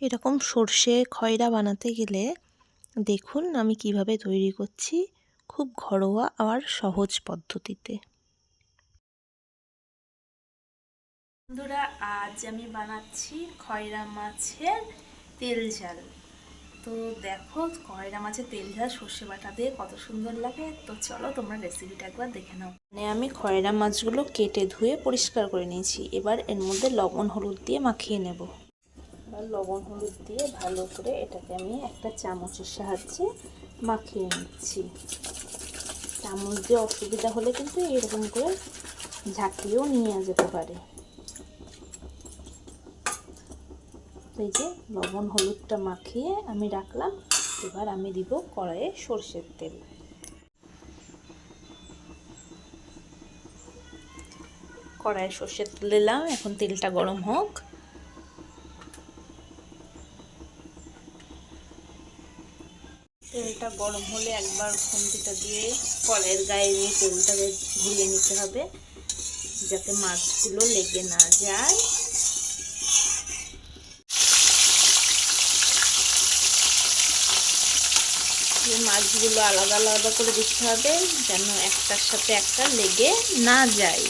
এরকম সর্ষে খয়রা বানাতে গেলে দেখুন আমি কিভাবে তৈরি করছি, খুব ঘরোয়া আর সহজ পদ্ধতিতে। বন্ধুরা, আজ আমি বানাচ্ছি খয়রা মাছের তেল ঝাল। তো দেখো, খয়রা মাছের তেল ঝাল সর্ষে বাটা দিয়ে কত সুন্দর লাগে। তো চলো তোমরা রেসিপিটা একবার দেখে নাও। মানে আমি খয়রা মাছগুলো কেটে ধুয়ে পরিষ্কার করে নিয়েছি। এবার এর মধ্যে লবণ হলুদ দিয়ে মাখিয়ে নেব। এবার লবণ হলুদ দিয়ে ভালো করে এটাকে আমি একটা চামচের সাহায্যে মাখিয়ে নিচ্ছি। চামচ দিয়ে অসুবিধা হলে কিন্তু এরকম করে ঝাঁকিয়েও নিয়ে যেতে পারে। এই যে লবণ হলুদটা মাখিয়ে আমি রাখলাম। এবার আমি দিব কড়াইয়ে সরষের তেল। কড়াইয়ে সরষের তেল দিলাম, এখন তেলটা গরম হোক। তেলটা গরম হলে একবার খুন্তিটা দিয়ে কড়াইয়ের গায়ে নিয়ে তেলটাকে ঘুরিয়ে নিতে হবে, যাতে মাছগুলো লেগে না যায়। মাছগুলো আলাদা আলাদা করে দিতে হবে, যেন একটার সাথে একটা লেগে না যায়।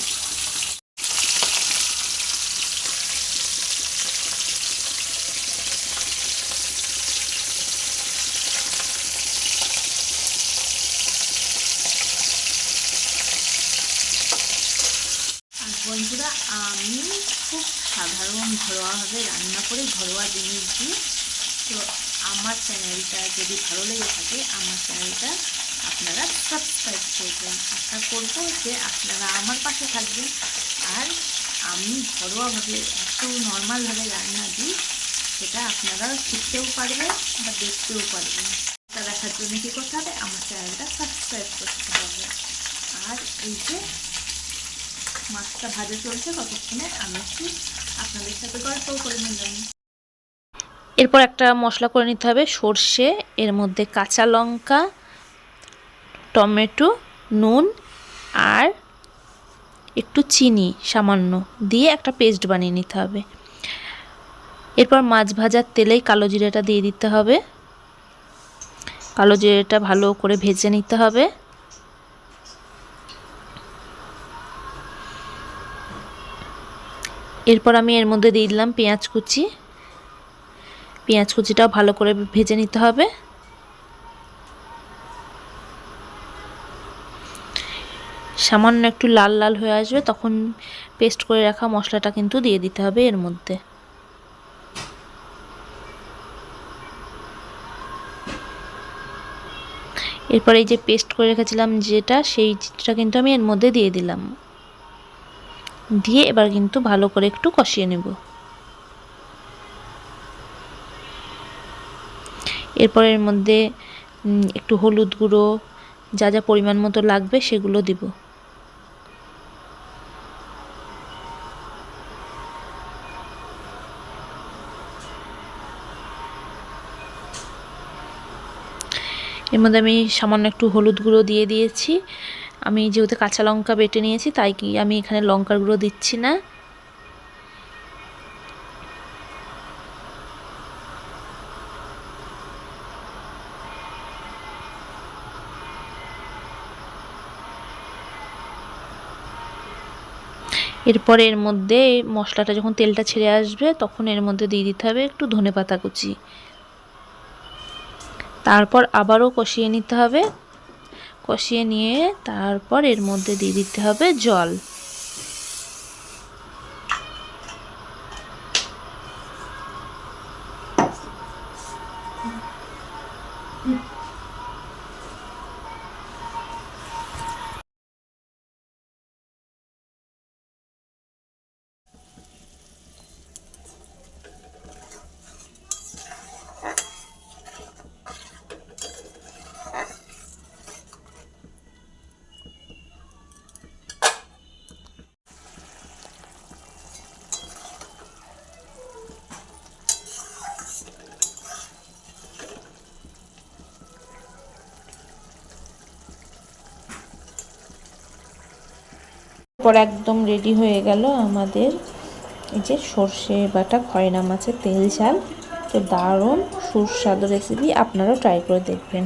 বন্ধুরা, আমি খুব সাধারণ ঘরোয়াভাবে রান্না করে ঘরোয়া জিনিস দিই। তো আমার চ্যানেলটা যদি ভালো লেগে থাকে, আমার চ্যানেলটা আপনারা সাবস্ক্রাইব করবেন। আশা করব যে আপনারা আমার পাশে থাকবেন। আর আমি ঘরোয়াভাবে এত নর্মালভাবে রান্না দিই, সেটা আপনারা শিখতেও পারবেন বা দেখতেও পারবেন। তা দেখার জন্য কী করতে হবে, আমার চ্যানেলটা সাবস্ক্রাইব করতে হবে। আর এই যে মাছটা ভাজা চলছে, ততক্ষণে আমি একটু আপনাদের সাথে গল্প করে নিলাম। এরপর একটা মশলা করে নিতে হবে। সর্ষে, এর মধ্যে কাঁচা লঙ্কা, টমেটো, নুন আর একটু চিনি সামান্য দিয়ে একটা পেস্ট বানিয়ে নিতে হবে। এরপর মাছ ভাজার তেলেই কালো জিরাটা দিয়ে দিতে হবে। কালো জিরাটা ভালো করে ভেজে নিতে হবে। এরপর আমি এর মধ্যে দিয়ে দিলাম পেঁয়াজ কুচি। পেঁয়াজ কুচিটাও ভালো করে ভেজে নিতে হবে। সামান্য একটু লাল লাল হয়ে আসবে, তখন পেস্ট করে রাখা মশলাটা কিন্তু দিয়ে দিতে হবে এর মধ্যে। এরপর এই যে পেস্ট করে রেখেছিলাম যেটা, সেইটা কিন্তু আমি এর মধ্যে দিয়ে দিলাম। দিয়ে এবার কিন্তু ভালো করে একটু কষিয়ে নেব। এরপর এর মধ্যে একটু হলুদ গুঁড়ো, যা যা পরিমাণ মতো লাগবে সেগুলো দিব। এর মধ্যে আমি সামান্য একটু হলুদ গুঁড়ো দিয়ে দিয়েছি। আমি যেহেতু কাঁচা লঙ্কা বেটে নিয়েছি, তাই কি আমি এখানে লঙ্কার গুঁড়ো দিচ্ছি না। এরপর এর মধ্যে মশলাটা যখন তেলটা ছেড়ে আসবে, তখন এর মধ্যে দিয়ে দিতে হবে একটু ধনেপাতা কুচি। তারপর আবারও কষিয়ে নিতে হবে। কষিয়ে নিয়ে তারপর এর মধ্যে দিয়ে দিতে হবে জল। পর একদম রেডি হয়ে গেল আমাদের এই যে সর্ষে বাটা খয়রা মাছের তেল ঝাল। তো দারুণ সুস্বাদু রেসিপি, আপনারাও ট্রাই করে দেখবেন।